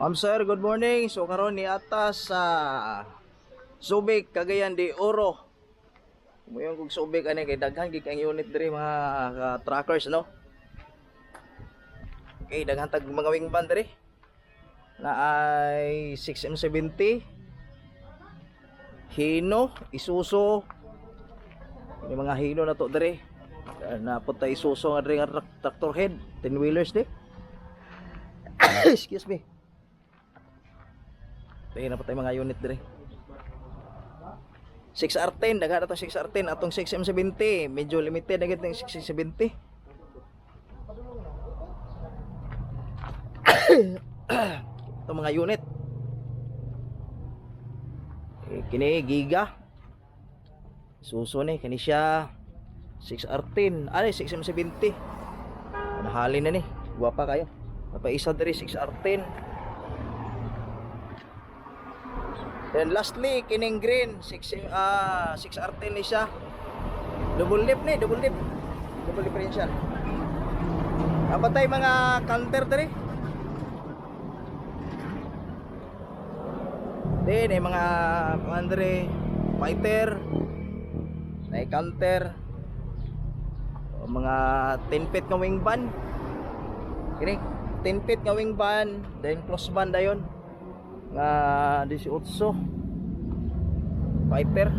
Ma'am sir, good morning. So karon ni atas sa Subic, Cagayan de Oro. Muyon kog Subic ani kay daghan gid ang unit diri mga truckers no. Okay, daghan tag mga wing van diri. Na ay 6M70 Hino, Isuzu. Ini mga Hino na to diri. Na puta Isuzu nga diri nga tractor head, 10 wheelers di. Excuse me. Dahil na patay mga unit dire. 6R10, daghan atong 6R10 atong 6M70, medyo limited na gid ng 6M70. Itong mga unit. Kini Giga. Suso ni kani siya 6R10, 6M70. Nahalin na ni, guwapa kayo. Napaisa diri 6R10. Then lastly, kining green 6R10 ni siya. Double dip double differential. Napatay mga counter diri. Then ay mga andre fighter, ay counter, mga 10 feet nga wing van. Kini 10 feet nga wing van, then cross band dayon nga 18 fighter.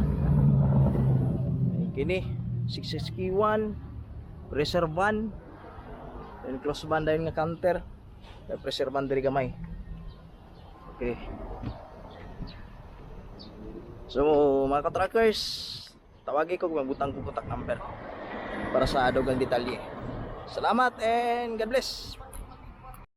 Kini 661 pressure van, then cross band dayon nga counter, pressure van diri gamay. Okay. So mga ka-truckers, tawagi ko kung butang ko contact number para sa adogang detalye. Salamat and God bless.